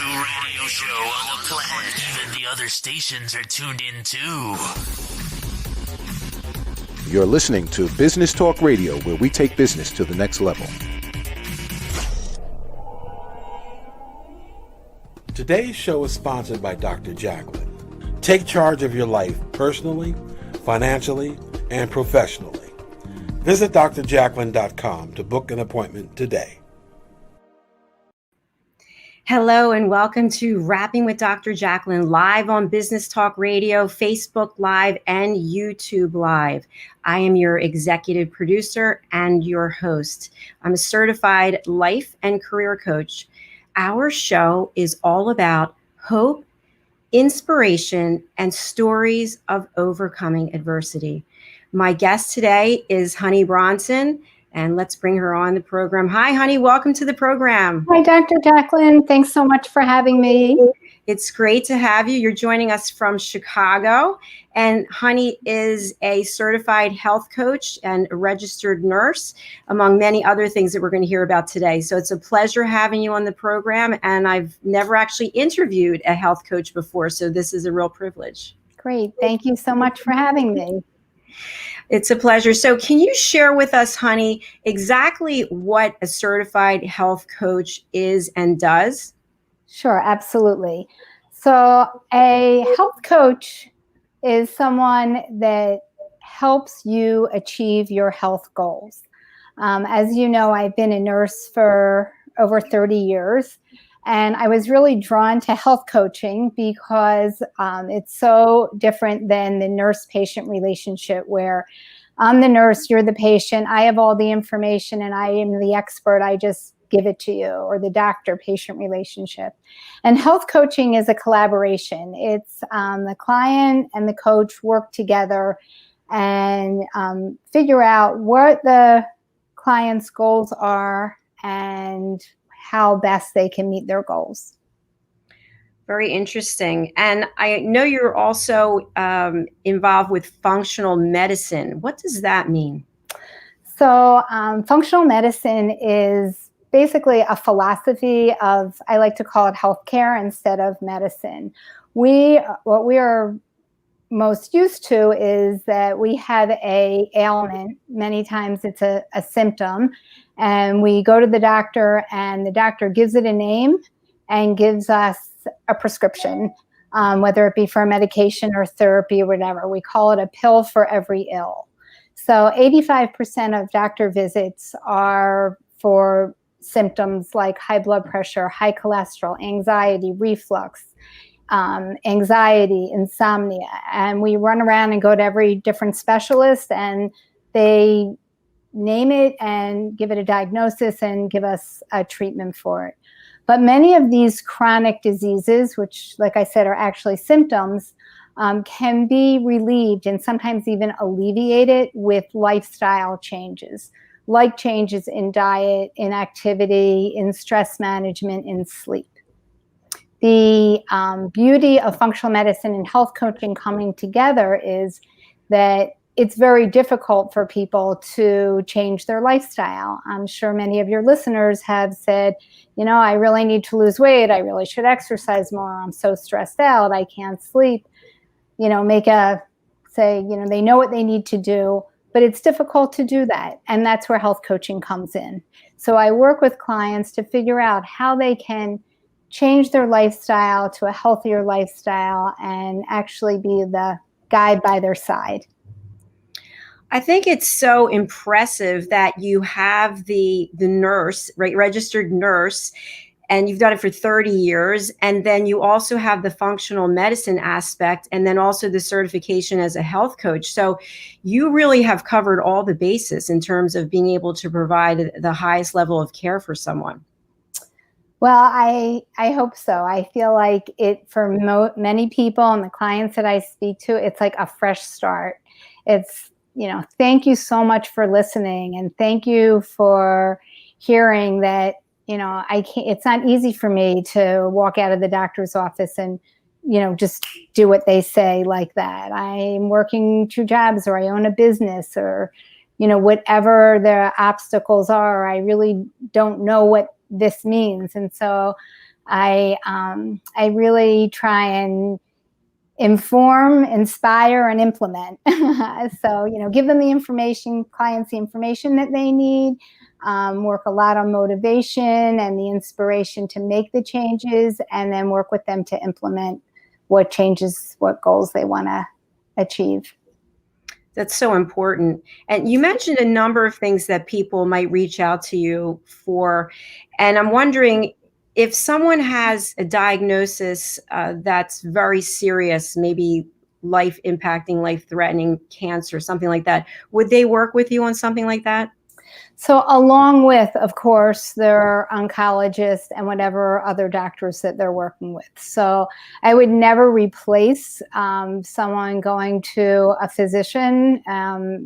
radio show on the planet. Even the other stations are tuned in too. You're listening to Business Talk Radio, where we take business to the next level. Today's show is sponsored by Dr. Jacalyn. Take charge of your life personally, financially, and professionally. Visit drjacalyn.com to book an appointment today. Hello and welcome to Rapping with Dr. Jacalyn, live on Business Talk Radio, Facebook Live, and YouTube Live. I am your executive producer and your host. I'm a certified life and career coach. Our show is all about hope, inspiration, and stories of overcoming adversity. My guest today is Honey Bronson, and let's bring her on the program. Hi, Honey. Welcome to the program. Hi, Dr. Jacalyn. Thanks so much for having me. It's great to have you. You're joining us from Chicago, and Honey is a certified health coach and a registered nurse, among many other things that we're going to hear about today. So it's a pleasure having you on the program, and I've never actually interviewed a health coach before, so this is a real privilege. Great. Thank you so much for having me. It's a pleasure. So can you share with us, Honey, exactly what a certified health coach is and does? Sure, absolutely. So a health coach is someone that helps you achieve your health goals. As you know, I've been a nurse for over 30 years, and I was really drawn to health coaching because it's so different than the nurse-patient relationship where I'm the nurse, you're the patient, I have all the information, and I am the expert, I just give it to you, or the doctor-patient relationship. And health coaching is a collaboration. It's the client and the coach work together and figure out what the client's goals are and how best they can meet their goals. Very interesting. And I know you're also involved with functional medicine. What does that mean? So functional medicine is basically a philosophy of, I like to call it healthcare instead of medicine. What we are most used to is that we have a ailment. Many times it's a symptom, and we go to the doctor and the doctor gives it a name and gives us a prescription, whether it be for a medication or therapy or whatever. We call it a pill for every ill. So 85% of doctor visits are for symptoms like high blood pressure, high cholesterol, anxiety, reflux, anxiety, insomnia. And we run around and go to every different specialist, and they name it and give it a diagnosis and give us a treatment for it. But many of these chronic diseases, which, like I said, are actually symptoms, can be relieved and sometimes even alleviated with lifestyle changes, like changes in diet, in activity, in stress management, in sleep. The beauty of functional medicine and health coaching coming together is that it's very difficult for people to change their lifestyle. I'm sure many of your listeners have said, you know, I really need to lose weight. I really should exercise more. I'm so stressed out. I can't sleep. You know, they know what they need to do, but it's difficult to do that. And that's where health coaching comes in. So I work with clients to figure out how they can change their lifestyle to a healthier lifestyle and actually be the guide by their side. I think it's so impressive that you have the nurse, right, registered nurse, and you've done it for 30 years. And then you also have the functional medicine aspect, and then also the certification as a health coach. So you really have covered all the bases in terms of being able to provide the highest level of care for someone. Well, I hope so. I feel like it for many people and the clients that I speak to, it's like a fresh start. It's, you know, thank you so much for listening, and thank you for hearing that, you know, it's not easy for me to walk out of the doctor's office and, you know, just do what they say like that. I'm working 2 jobs, or I own a business, or, you know, whatever the obstacles are, I really don't know what this means. And so I really try and inform, inspire, and implement. So, give them the information, clients the information that they need, work a lot on motivation and the inspiration to make the changes, and then work with them to implement what changes, what goals they want to achieve. That's so important. And you mentioned a number of things that people might reach out to you for. And I'm wondering, if someone has a diagnosis that's very serious, maybe life impacting, life threatening cancer, something like that, would they work with you on something like that? So along with, of course, their oncologists and whatever other doctors that they're working with. So I would never replace someone going to a physician,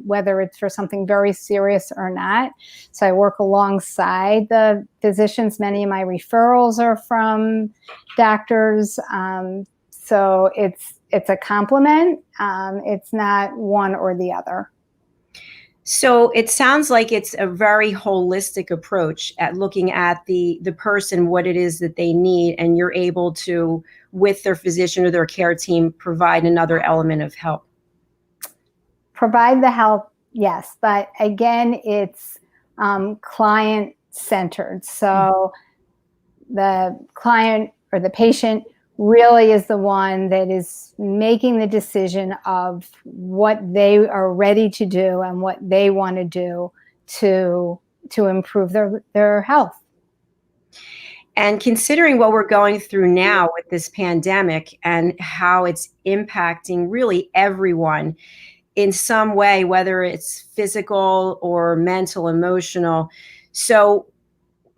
whether it's for something very serious or not. So I work alongside the physicians. Many of my referrals are from doctors. So it's a complement. It's not one or the other. So it sounds like it's a very holistic approach at looking at the person, what it is that they need, and you're able to, with their physician or their care team, provide another element of help. Provide the help, yes, but again, it's client-centered. So the client or the patient really is the one that is making the decision of what they are ready to do and what they want to do to improve their health. And considering what we're going through now with this pandemic and how it's impacting really everyone in some way, whether it's physical or mental, emotional. So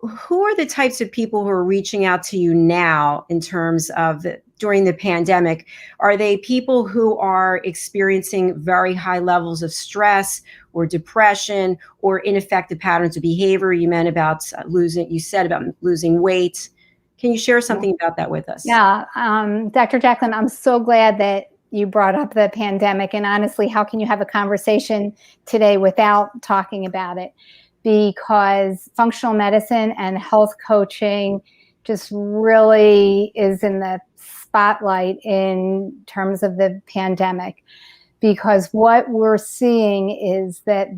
who are the types of people who are reaching out to you now in terms of during the pandemic? Are they people who are experiencing very high levels of stress or depression or ineffective patterns of behavior? You said about losing weight. Can you share something about that with us? Yeah, Dr. Jacalyn, I'm so glad that you brought up the pandemic. And honestly, how can you have a conversation today without talking about it? Because functional medicine and health coaching just really is in the spotlight in terms of the pandemic. Because what we're seeing is that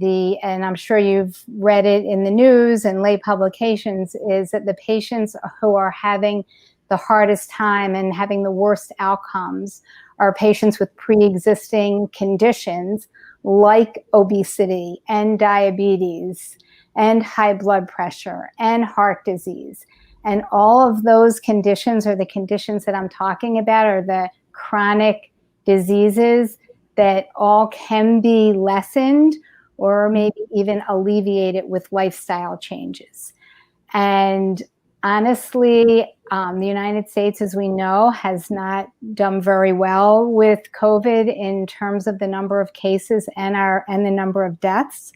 and I'm sure you've read it in the news and lay publications, is that the patients who are having the hardest time and having the worst outcomes are patients with pre-existing conditions like obesity and diabetes and high blood pressure and heart disease. And all of those conditions, or the conditions that I'm talking about, are the chronic diseases that all can be lessened or maybe even alleviated with lifestyle changes. And honestly, the United States, as we know, has not done very well with COVID in terms of the number of cases and the number of deaths.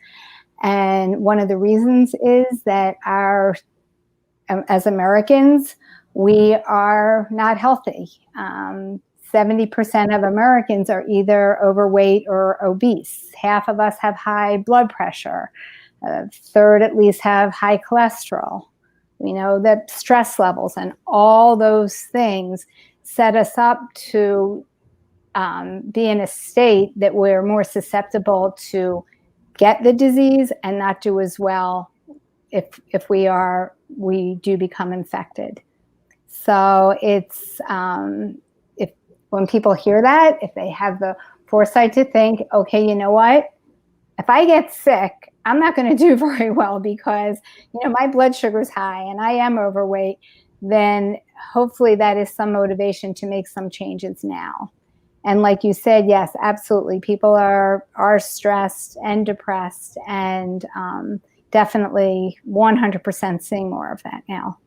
And one of the reasons is that as Americans, we are not healthy. 70% of Americans are either overweight or obese. Half of us have high blood pressure. A third at least have high cholesterol. We know that stress levels and all those things set us up to be in a state that we're more susceptible to get the disease and not do as well if we do become infected. So it's when people hear that, if they have the foresight to think, okay, you know what? If I get sick, I'm not going to do very well because, my blood sugar's high and I am overweight, then hopefully that is some motivation to make some changes now. And like you said, yes, absolutely. People are stressed and depressed, and definitely 100% seeing more of that now.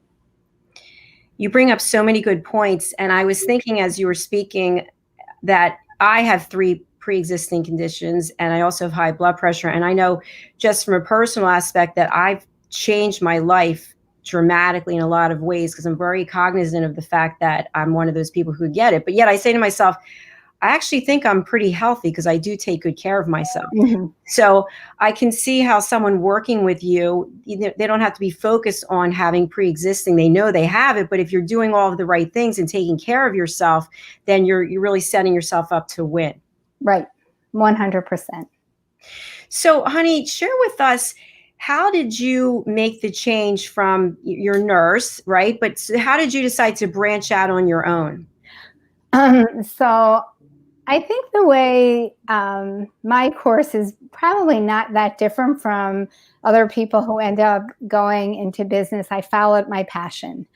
You bring up so many good points. And I was thinking as you were speaking that I have 3 pre-existing conditions, and I also have high blood pressure. And I know just from a personal aspect that I've changed my life dramatically in a lot of ways because I'm very cognizant of the fact that I'm one of those people who get it. But yet I say to myself, I actually think I'm pretty healthy because I do take good care of myself. Mm-hmm. So I can see how someone working with you, they don't have to be focused on having pre-existing. They know they have it, but if you're doing all of the right things and taking care of yourself, then you're really setting yourself up to win. Right. 100%. So, honey, share with us, how did you make the change from your nurse, right? But how did you decide to branch out on your own? So I think the way my course is probably not that different from other people who end up going into business. I followed my passion.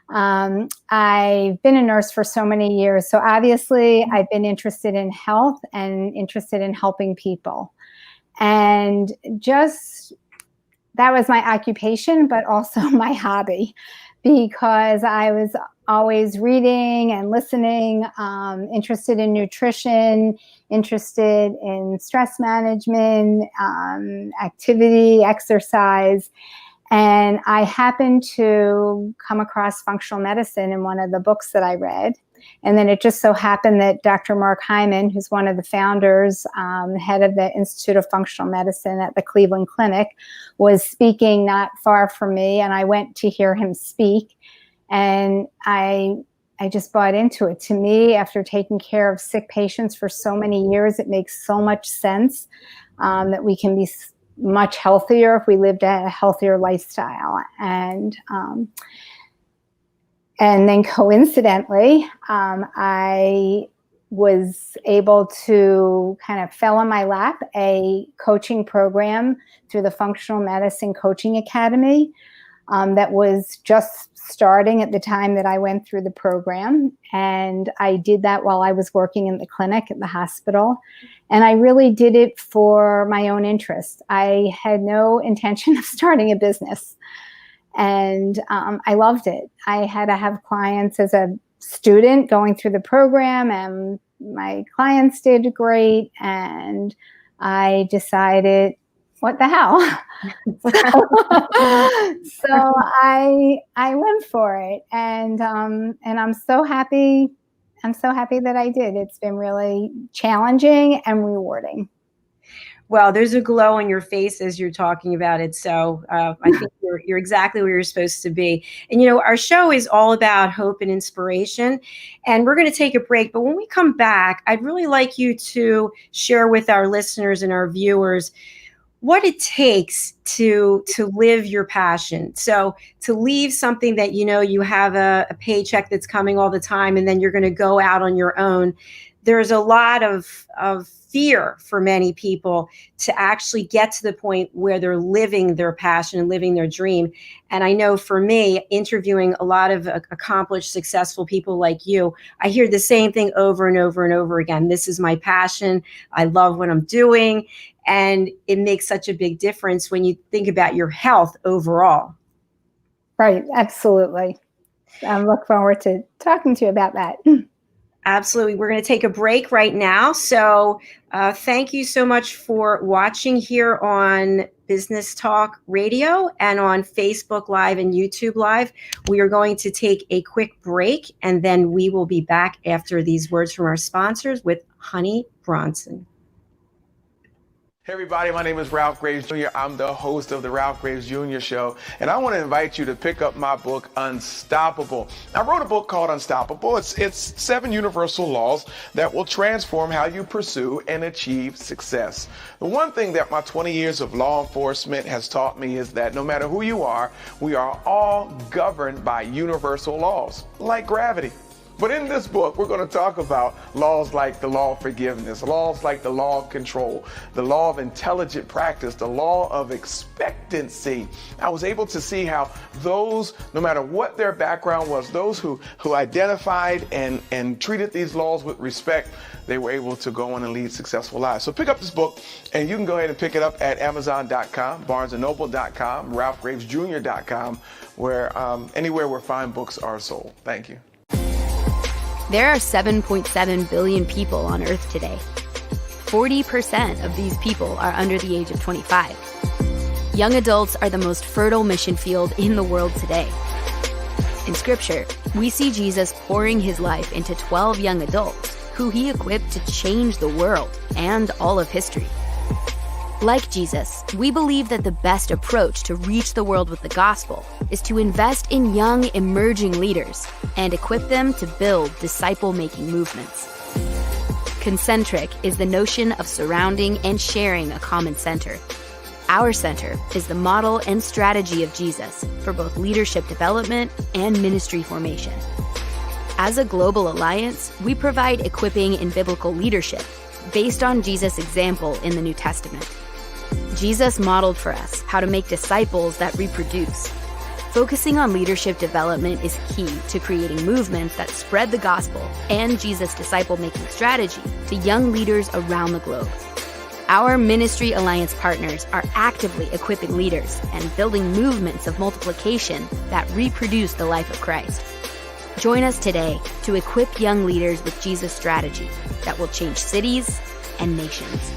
I've been a nurse for so many years. So obviously I've been interested in health and interested in helping people. And just that was my occupation, but also my hobby, because I was always reading and listening, interested in nutrition, interested in stress management, activity, exercise. And I happened to come across functional medicine in one of the books that I read. And then it just so happened that Dr. Mark Hyman, who's one of the founders, head of the Institute of Functional Medicine at the Cleveland Clinic, was speaking not far from me. And I went to hear him speak. And I just bought into it. To me, after taking care of sick patients for so many years, it makes so much sense that we can be much healthier if we lived a healthier lifestyle. And then coincidentally, I was able to kind of fell in my lap a coaching program through the Functional Medicine Coaching Academy that was just starting at the time that I went through the program. And I did that while I was working in the clinic at the hospital. And I really did it for my own interest. I had no intention of starting a business. And I loved it. I had to have clients as a student going through the program, and my clients did great. And I decided, what the hell? So I went for it, and I'm so happy. I'm so happy that I did. It's been really challenging and rewarding. Well, there's a glow on your face as you're talking about it. So I think you're exactly where you're supposed to be. And, you know, our show is all about hope and inspiration. And we're going to take a break. But when we come back, I'd really like you to share with our listeners and our viewers what it takes to live your passion. So to leave something that, you know, you have a paycheck that's coming all the time, and then you're going to go out on your own. There's a lot of fear for many people to actually get to the point where they're living their passion and living their dream. And I know for me, interviewing a lot of accomplished, successful people like you, I hear the same thing over and over and over again. This is my passion. I love what I'm doing. And it makes such a big difference when you think about your health overall. Right. Absolutely. I look forward to talking to you about that. Absolutely. We're going to take a break right now. So thank you so much for watching here on Business Talk Radio and on Facebook Live and YouTube Live. We are going to take a quick break, and then we will be back after these words from our sponsors with Honey Bronson. Hey everybody, my name is Ralph Graves Jr. I'm the host of the Ralph Graves Jr. Show, and I want to invite you to pick up my book, Unstoppable. I wrote a book called Unstoppable. It's 7 universal laws that will transform how you pursue and achieve success. The one thing that my 20 years of law enforcement has taught me is that no matter who you are, we are all governed by universal laws, like gravity. But in this book, we're going to talk about laws like the law of forgiveness, laws like the law of control, the law of intelligent practice, the law of expectancy. I was able to see how those, no matter what their background was, those who identified and treated these laws with respect, they were able to go on and lead successful lives. So pick up this book, and you can go ahead and pick it up at Amazon.com, BarnesandNoble.com, RalphGravesJr.com, where anywhere where fine books are sold. Thank you. There are 7.7 billion people on Earth today. 40% of these people are under the age of 25. Young adults are the most fertile mission field in the world today. In Scripture, we see Jesus pouring his life into 12 young adults who he equipped to change the world and all of history. Like Jesus, we believe that the best approach to reach the world with the gospel is to invest in young, emerging leaders and equip them to build disciple-making movements. Concentric is the notion of surrounding and sharing a common center. Our center is the model and strategy of Jesus for both leadership development and ministry formation. As a global alliance, we provide equipping in biblical leadership based on Jesus' example in the New Testament. Jesus modeled for us how to make disciples that reproduce. Focusing on leadership development is key to creating movements that spread the gospel and Jesus' disciple-making strategy to young leaders around the globe. Our Ministry Alliance partners are actively equipping leaders and building movements of multiplication that reproduce the life of Christ. Join us today to equip young leaders with Jesus' strategy that will change cities and nations.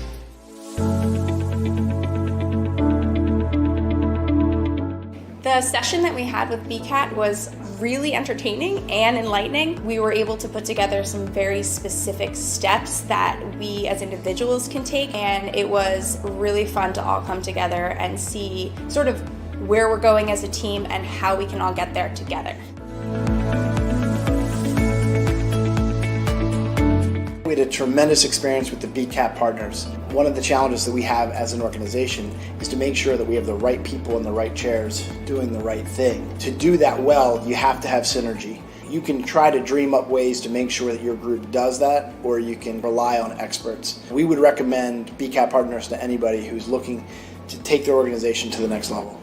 The session that we had with BCAT was really entertaining and enlightening. We were able to put together some very specific steps that we as individuals can take, and it was really fun to all come together and see sort of where we're going as a team and how we can all get there together. We had a tremendous experience with the BCAP partners. One of the challenges that we have as an organization is to make sure that we have the right people in the right chairs doing the right thing. To do that well, you have to have synergy. You can try to dream up ways to make sure that your group does that, or you can rely on experts. We would recommend BCAP partners to anybody who's looking to take their organization to the next level.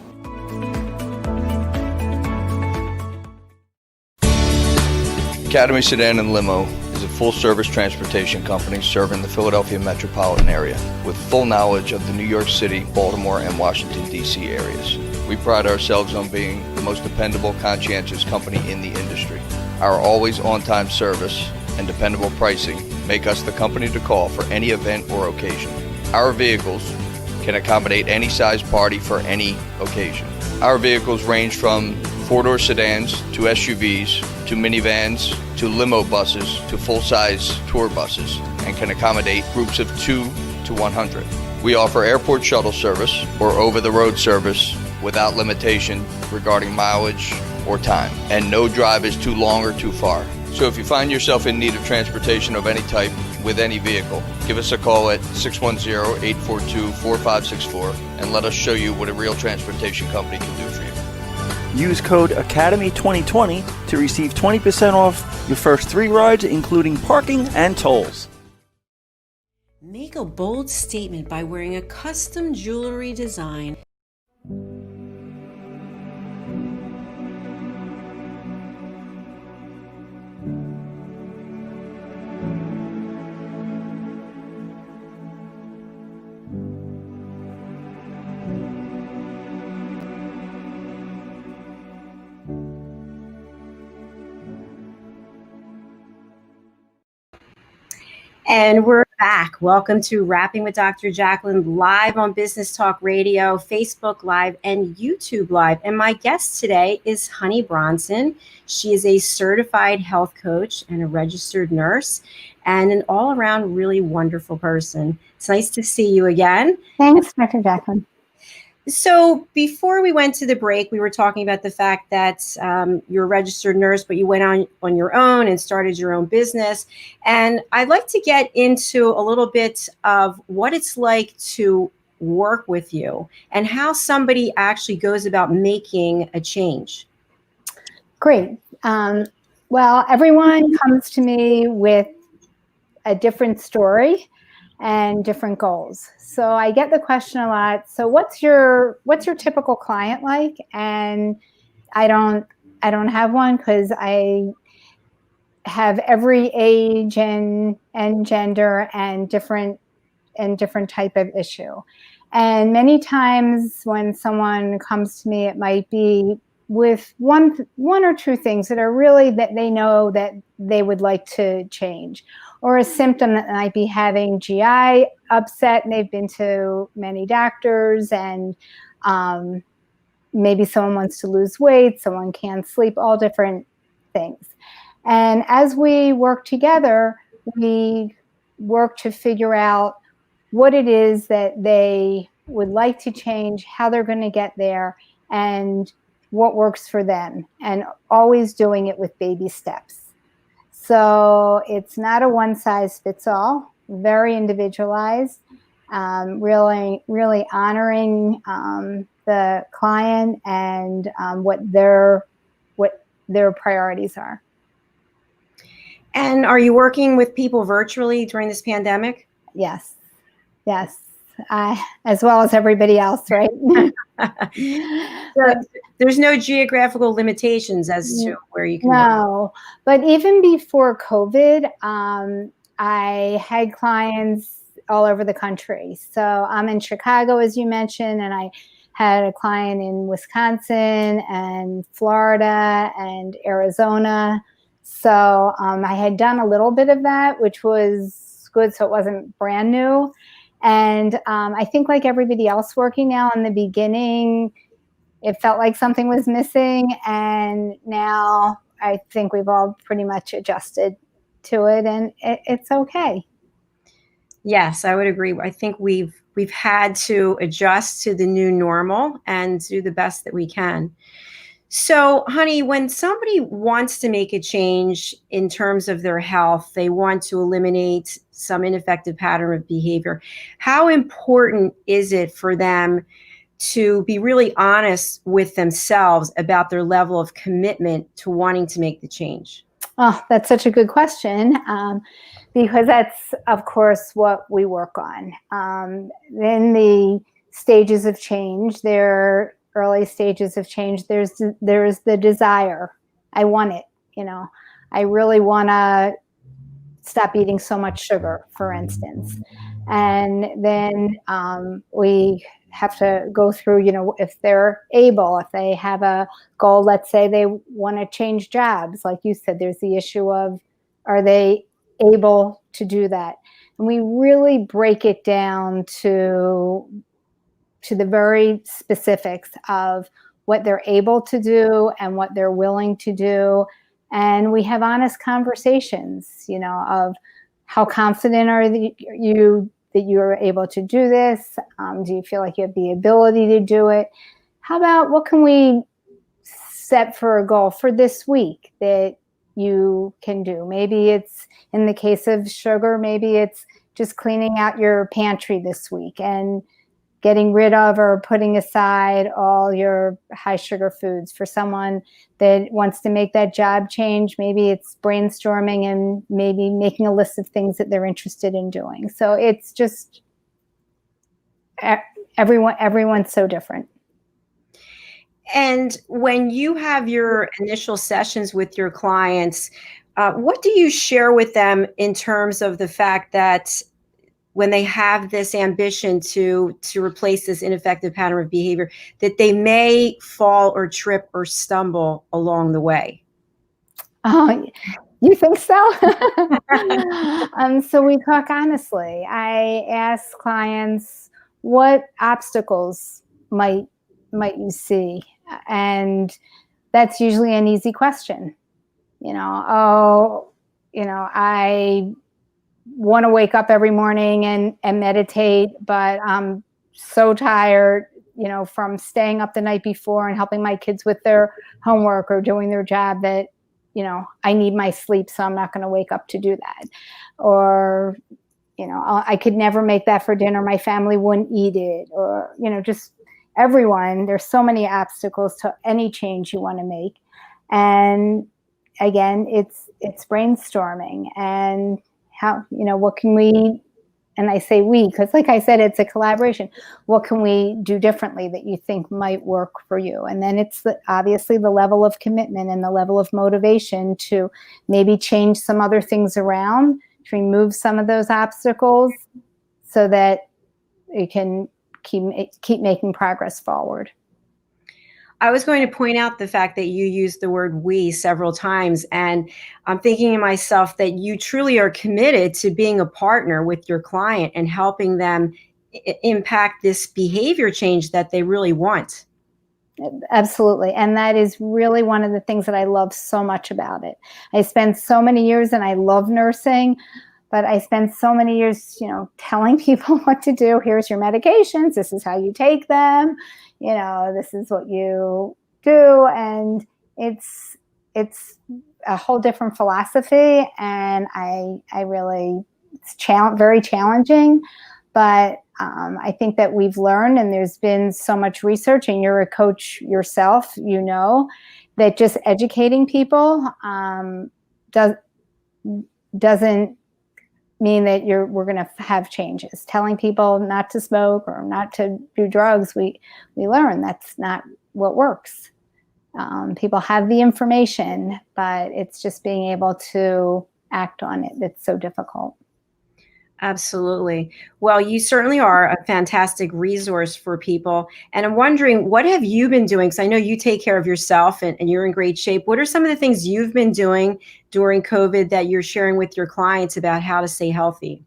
Academy Sedan and Limo is a full-service transportation company serving the Philadelphia metropolitan area with full knowledge of the New York City, Baltimore, and Washington, D.C. areas. We pride ourselves on being the most dependable, conscientious company in the industry. Our always on-time service and dependable pricing make us the company to call for any event or occasion. Our vehicles can accommodate any size party for any occasion. Our vehicles range from four-door sedans to SUVs to minivans to limo buses to full-size tour buses and can accommodate groups of 2 to 100. We offer airport shuttle service or over-the-road service without limitation regarding mileage or time, and no drive is too long or too far. So if you find yourself in need of transportation of any type with any vehicle, give us a call at 610-842-4564 and let us show you what a real transportation company can do for you. Use code ACADEMY2020 to receive 20% off your first 3 rides, including parking and tolls. Make a bold statement by wearing a custom jewelry design. And we're back. Welcome to Rapping with Dr. Jacalyn, live on Business Talk Radio, Facebook Live, and YouTube Live. And my guest today is Honey Bronson. She is a certified health coach and a registered nurse and an all-around really wonderful person. It's nice to see you again. Thanks, Dr. Jacalyn. So before we went to the break, we were talking about the fact that you're a registered nurse, but you went on your own and started your own business. And I'd like to get into a little bit of what it's like to work with you and how somebody actually goes about making a change. Great. Well, everyone comes to me with a different story and different goals. So I get the question a lot. So what's your typical client like? And I don't have one because I have every age and gender and different type of issue. And many times when someone comes to me, it might be with one or two things that are really that they know that they would like to change, or a symptom that might be having GI upset, and they've been to many doctors, and maybe someone wants to lose weight, someone can't sleep, all different things. And as we work together, we work to figure out what it is that they would like to change, how they're going to get there, and what works for them, and always doing it with baby steps. So it's not a one size fits all, very individualized, really honoring the client and what their priorities are. And are you working with people virtually during this pandemic? Yes. As well as everybody else, right? So there's no geographical limitations as to where you can work. No, but even before COVID, I had clients all over the country. So I'm in Chicago, as you mentioned, and I had a client in Wisconsin and Florida and Arizona. So I had done a little bit of that, which was good. So it wasn't brand new. And I think like everybody else working now, in the beginning, it felt like something was missing. And now I think we've all pretty much adjusted to it, and it's okay. Yes, I would agree. I think we've had to adjust to the new normal and do the best that we can. So, honey, when somebody wants to make a change in terms of their health, they want to eliminate some ineffective pattern of behavior, how important is it for them to be really honest with themselves about their level of commitment to wanting to make the change? Oh, that's such a good question, because that's, of course, what we work on. In the stages of change, there early stages of change, there's the desire. I want it, I really want to stop eating so much sugar, for instance. And then we have to go through, if they're able, if they have a goal, let's say they want to change jobs, like you said, there's the issue of, are they able to do that? And we really break it down to the very specifics of what they're able to do and what they're willing to do. And we have honest conversations, of how confident are you that you're able to do this? Do you feel like you have the ability to do it? How about, what can we set for a goal for this week that you can do? Maybe it's, in the case of sugar, maybe it's just cleaning out your pantry this week and getting rid of or putting aside all your high sugar foods. For someone that wants to make that job change, maybe it's brainstorming and maybe making a list of things that they're interested in doing. So it's just, everyone's so different. And when you have your initial sessions with your clients, what do you share with them in terms of the fact that when they have this ambition to replace this ineffective pattern of behavior, that they may fall or trip or stumble along the way? Oh, you think so? So we talk honestly. I ask clients, what obstacles might you see? And that's usually an easy question. I want to wake up every morning and meditate, but I'm so tired, from staying up the night before and helping my kids with their homework or doing their job, that, I need my sleep, so I'm not going to wake up to do that. Or, I could never make that for dinner. My family wouldn't eat it. Or, just everyone, there's so many obstacles to any change you want to make. And again, it's brainstorming and how, what can we, and I say we, because like I said, it's a collaboration. What can we do differently that you think might work for you? And then it's obviously the level of commitment and the level of motivation to maybe change some other things around, to remove some of those obstacles so that you can keep making progress forward. I was going to point out the fact that you used the word we several times, and I'm thinking to myself that you truly are committed to being a partner with your client and helping them impact this behavior change that they really want. Absolutely. And that is really one of the things that I love so much about it. I spent so many years and I love nursing, but I spent so many years, telling people what to do. Here's your medications. This is how you take them. This is what you do. And it's a whole different philosophy. And I really, it's very challenging, but I think that we've learned, and there's been so much research, and you're a coach yourself, that just educating people doesn't mean that we're going to have changes. Telling people not to smoke or not to do drugs, we learn that's not what works. People have the information, but it's just being able to act on it that's so difficult. Absolutely. Well, you certainly are a fantastic resource for people. And I'm wondering, what have you been doing? Because I know you take care of yourself and you're in great shape. What are some of the things you've been doing during COVID that you're sharing with your clients about how to stay healthy?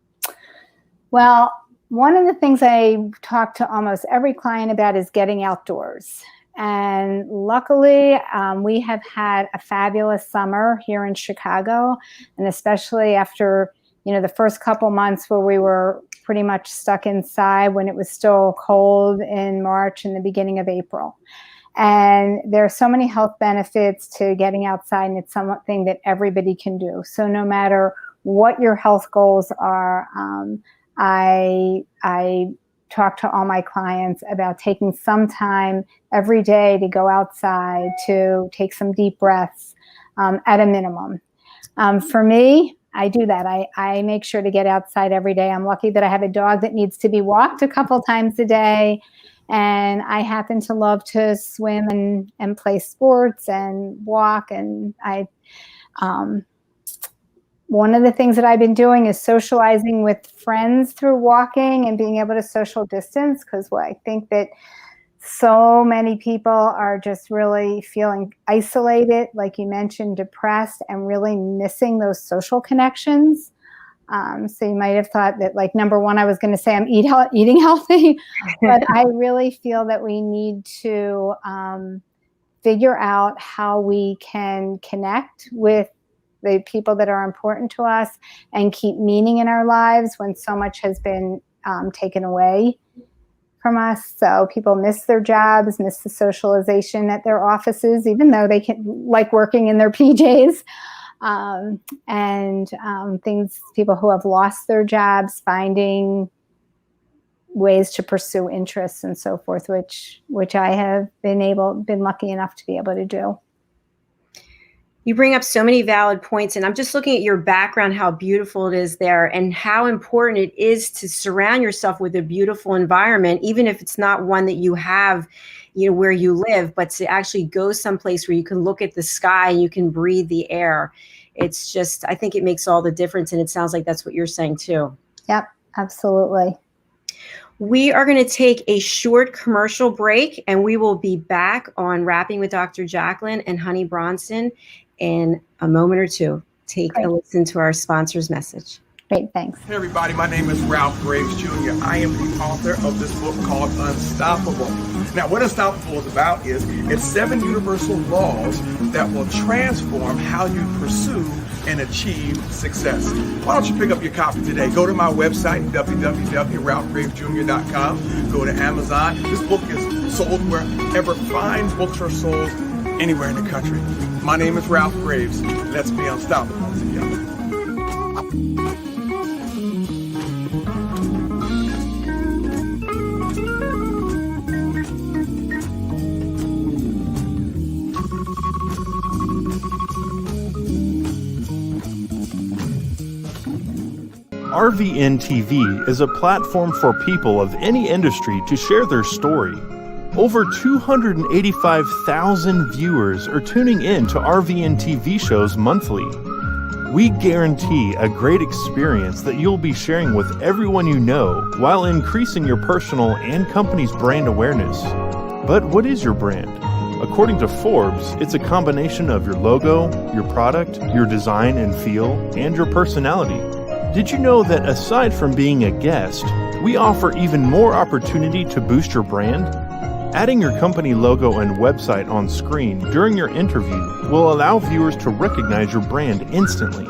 Well, one of the things I talk to almost every client about is getting outdoors. And luckily, we have had a fabulous summer here in Chicago, and especially after the first couple months where we were pretty much stuck inside when it was still cold in March and the beginning of April. And there are so many health benefits to getting outside, and it's something that everybody can do. So no matter what your health goals are, I talk to all my clients about taking some time every day to go outside, to take some deep breaths at a minimum. For me, I do that. I make sure to get outside every day. I'm lucky that I have a dog that needs to be walked a couple times a day. And I happen to love to swim and play sports and walk. And one of the things that I've been doing is socializing with friends through walking and being able to social distance, because I think that so many people are just really feeling isolated, like you mentioned, depressed, and really missing those social connections. So you might have thought that, number one, I was going to say I'm eating healthy, but I really feel that we need to figure out how we can connect with the people that are important to us and keep meaning in our lives when so much has been taken away from us. So people miss their jobs, miss the socialization at their offices, even though they can like working in their PJs. People who have lost their jobs, finding ways to pursue interests and so forth, which I have been lucky enough to be able to do. You bring up so many valid points, and I'm just looking at your background, how beautiful it is there, and how important it is to surround yourself with a beautiful environment, even if it's not one that you have, where you live, but to actually go someplace where you can look at the sky and you can breathe the air. It's just, I think it makes all the difference, and it sounds like that's what you're saying too. Yep, absolutely. We are going to take a short commercial break, and we will be back on Rapping with Dr. Jacalyn and Honey Bronson in a moment or two. Take a listen to our sponsor's message. Great, thanks. Hey everybody, my name is Ralph Graves Jr. I am the author of this book called Unstoppable. Now, what Unstoppable is about is it's 7 universal laws that will transform how you pursue and achieve success. Why don't you pick up your copy today? Go to my website, www.ralphgravesjr.com. Go to Amazon. This book is sold wherever fine books are sold, anywhere in the country. My name is Ralph Graves. Let's be unstoppable together. RVN TV is a platform for people of any industry to share their story. Over 285,000 viewers are tuning in to RVN TV shows monthly. We guarantee a great experience that you'll be sharing with everyone you know while increasing your personal and company's brand awareness. But what is your brand? According to Forbes, it's a combination of your logo, your product, your design and feel, and your personality. Did you know that aside from being a guest, we offer even more opportunity to boost your brand? Adding your company logo and website on screen during your interview will allow viewers to recognize your brand instantly.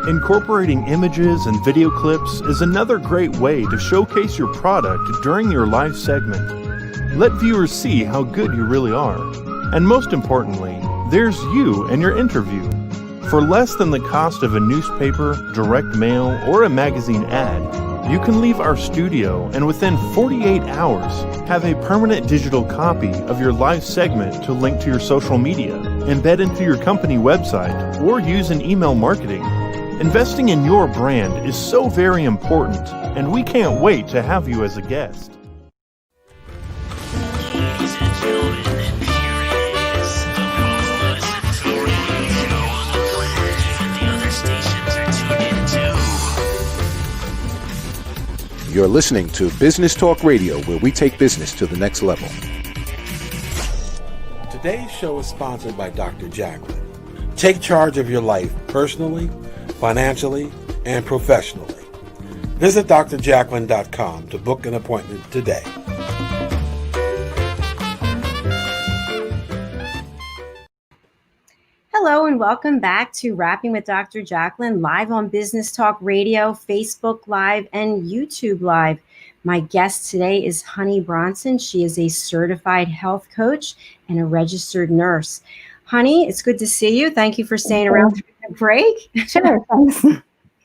Incorporating images and video clips is another great way to showcase your product during your live segment. Let viewers see how good you really are. And most importantly, there's you and your interview. For less than the cost of a newspaper, direct mail, or a magazine ad, you can leave our studio and within 48 hours have a permanent digital copy of your live segment to link to your social media, embed into your company website, or use in email marketing. Investing in your brand is so very important, and we can't wait to have you as a guest. Ladies and gentlemen, here it is, the most listened to radio show on the planet that the other stations are tuned into. You're listening to Business Talk Radio, where we take business to the next level. Today's show is sponsored by Dr. Jacalyn. Take charge of your life personally, financially, and professionally. Visit drjacalyn.com to book an appointment today. Hello and welcome back to Rapping with Dr. Jacalyn, live on Business Talk Radio, Facebook Live, and YouTube Live. My guest today is Honey Bronson. She is a certified health coach and a registered nurse. Honey, it's good to see you. Thank you for staying around through the break. Sure, thanks.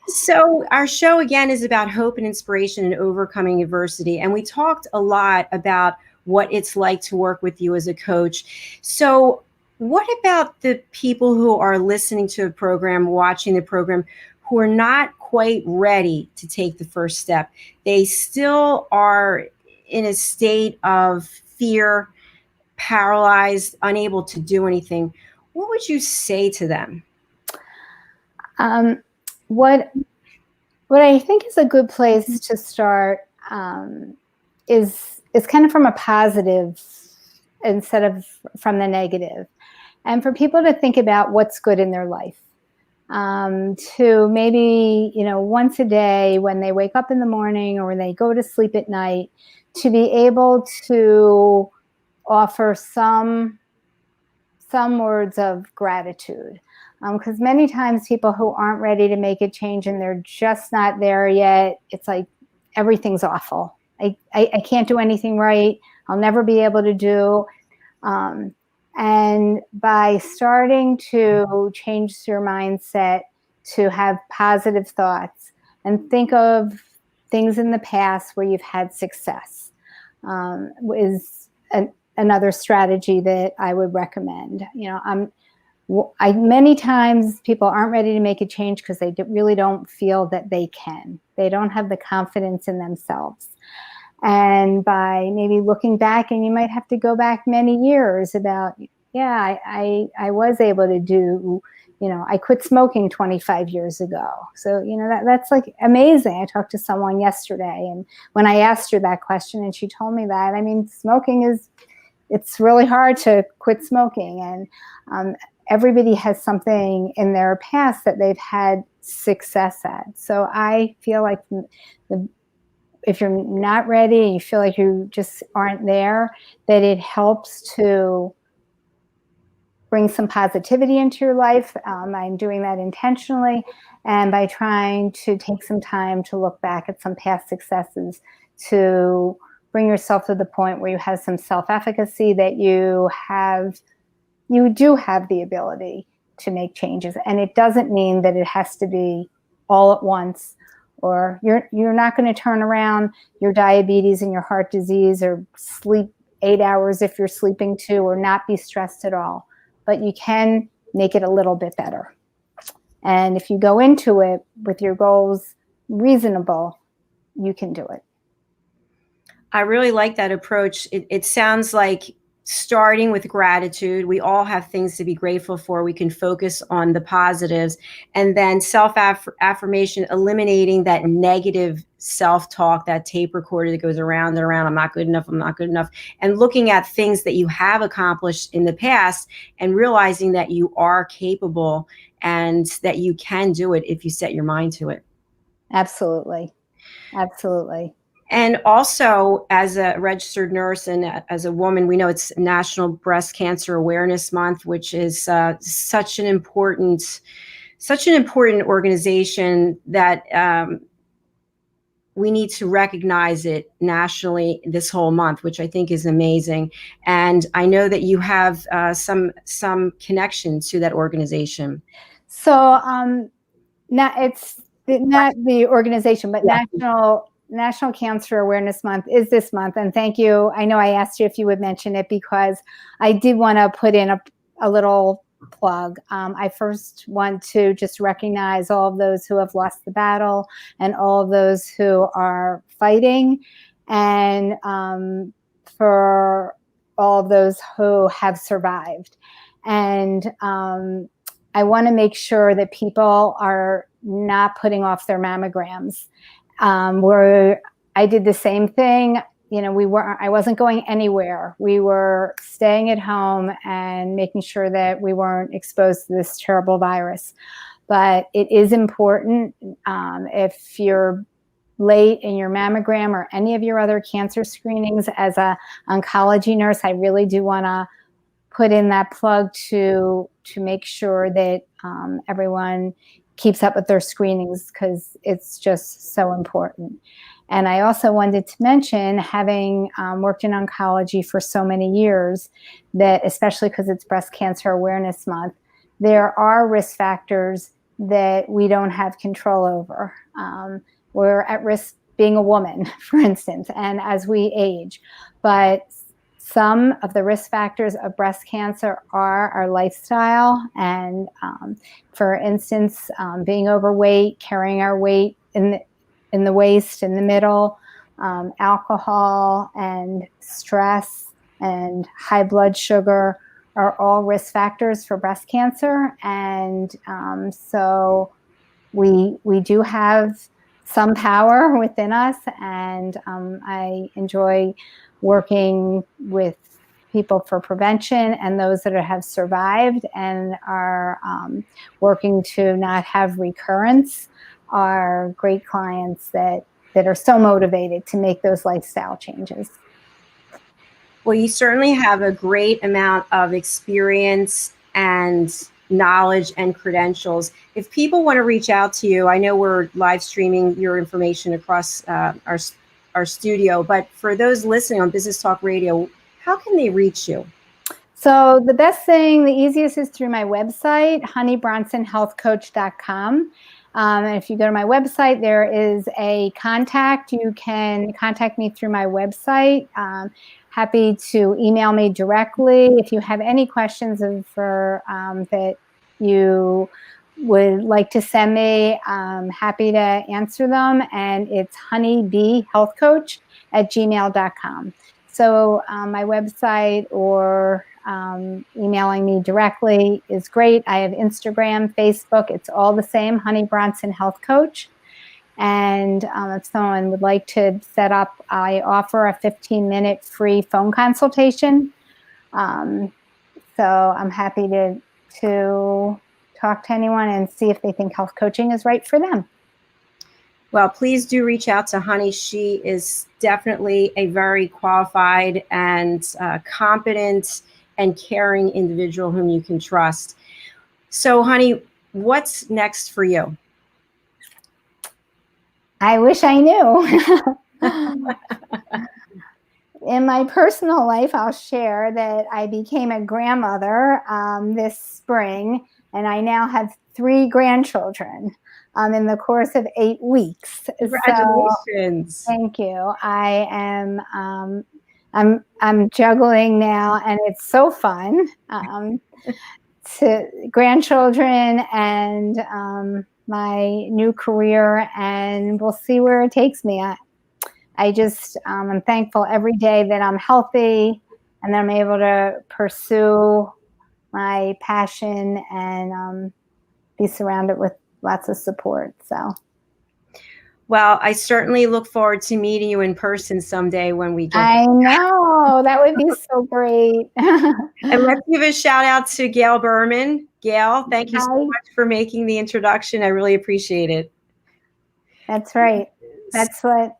So our show, again, is about hope and inspiration and overcoming adversity. And we talked a lot about what it's like to work with you as a coach. So what about the people who are listening to a program, watching the program, who are not quite ready to take the first step? They still are in a state of fear, paralyzed, unable to do anything. What would you say to them? What I think is a good place to start is kind of from a positive instead of from the negative. And for people to think about what's good in their life. To maybe, once a day when they wake up in the morning or when they go to sleep at night, to be able to offer some words of gratitude. Because many times people who aren't ready to make a change and they're just not there yet, it's like everything's awful. I can't do anything right. I'll never be able to do. And by starting to change your mindset to have positive thoughts and think of things in the past where you've had success is another strategy that I would recommend. Many times people aren't ready to make a change because they really don't feel that they can. They don't have the confidence in themselves. And by maybe looking back, and you might have to go back many years about, I was able to do, I quit smoking 25 years ago. So, that's like amazing. I talked to someone yesterday, and when I asked her that question and she told me that, smoking it's really hard to quit smoking. And everybody has something in their past that they've had success at. So I feel like if you're not ready and you feel like you just aren't there, that it helps to bring some positivity into your life. I'm doing that intentionally, and by trying to take some time to look back at some past successes to bring yourself to the point where you have some self-efficacy, that you do have the ability to make changes. And it doesn't mean that it has to be all at once, or you're not going to turn around your diabetes and your heart disease, or sleep 8 hours if you're sleeping 2, or not be stressed at all. But you can make it a little bit better. And if you go into it with your goals reasonable, you can do it. I really like that approach. It sounds like starting with gratitude. We all have things to be grateful for. We can focus on the positives, and then self-affirmation, eliminating that negative self-talk, that tape recorder that goes around and around. I'm not good enough. I'm not good enough. And looking at things that you have accomplished in the past and realizing that you are capable and that you can do it if you set your mind to it. Absolutely. Absolutely. And also, as a registered nurse and as a woman, we know it's National Breast Cancer Awareness Month, which is such an important such an important organization that we need to recognize it nationally this whole month, which I think is amazing. And I know that you have some connection to that organization. So it's not the organization, but National Cancer Awareness Month is this month. And thank you. I know I asked you if you would mention it because I did want to put in a little plug. I first want to just recognize all of those who have lost the battle and all of those who are fighting, and for all of those who have survived. And I want to make sure that people are not putting off their mammograms. I did the same thing. I wasn't going anywhere. We were staying at home and making sure that we weren't exposed to this terrible virus. But it is important, if you're late in your mammogram or any of your other cancer screenings, as a oncology nurse, I really do want to put in that plug to make sure that everyone keeps up with their screenings, because it's just so important. And I also wanted to mention, having worked in oncology for so many years, that especially because it's Breast Cancer Awareness Month, there are risk factors that we don't have control over. We're at risk being a woman, for instance, and as we age. But some of the risk factors of breast cancer are our lifestyle. And for instance, being overweight, carrying our weight in the waist, in the middle, alcohol and stress and high blood sugar are all risk factors for breast cancer. And so we do have some power within us. And I enjoy working with people for prevention and those that have survived and are working to not have recurrence, are great clients that are so motivated to make those lifestyle changes. Well, you certainly have a great amount of experience and knowledge and credentials. If people want to reach out to you, I know we're live streaming your information across our studio, but for those listening on Business Talk Radio, how can they reach you? So the best thing, the easiest is through my website, honeybronsonhealthcoach.com. And if you go to my website, there is a contact. You can contact me through my website. Happy to email me directly. If you have any questions that you would like to send me, I'm happy to answer them. And it's honeybhealthcoach@gmail.com. So my website or emailing me directly is great. I have Instagram, Facebook. It's all the same, Honey Bronson Health Coach. And if someone would like to set up, I offer a 15-minute free phone consultation. So I'm happy to talk to anyone and see if they think health coaching is right for them. Well, please do reach out to Honey. She is definitely a very qualified and competent and caring individual whom you can trust. So, Honey, what's next for you? I wish I knew. In my personal life, I'll share that I became a grandmother this spring, and I now have 3 grandchildren in the course of 8 weeks. Congratulations! So, thank you. I am. I'm juggling now, and it's so fun. To grandchildren and my new career, and we'll see where it takes me. I just I'm thankful every day that I'm healthy and that I'm able to pursue my passion and be surrounded with lots of support. So, well, I certainly look forward to meeting you in person someday when we get. I know, that would be so great. And let's give a shout out to Gail Berman. Gail, thank you so much for making the introduction. I really appreciate it. That's right. That's what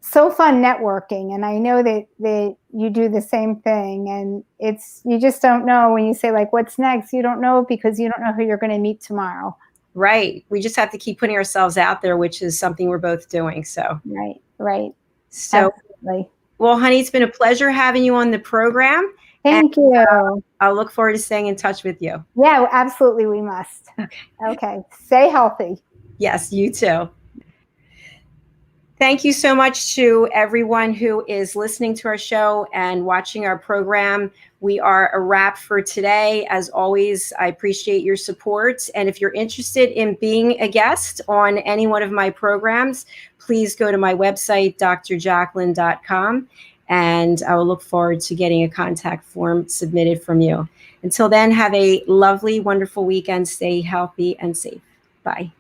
so fun networking. And I know that you do the same thing. And you just don't know when you say like, what's next? You don't know because you don't know who you're going to meet tomorrow. Right. We just have to keep putting ourselves out there, which is something we're both doing. So, right. So, absolutely. Well, honey, it's been a pleasure having you on the program. Thank you. I'll look forward to staying in touch with you. Yeah, absolutely. We must. Okay. Stay healthy. Yes, you too. Thank you so much to everyone who is listening to our show and watching our program. We are a wrap for today. As always, I appreciate your support. And if you're interested in being a guest on any one of my programs, please go to my website, drjacalyn.com, and I will look forward to getting a contact form submitted from you. Until then, have a lovely, wonderful weekend. Stay healthy and safe. Bye.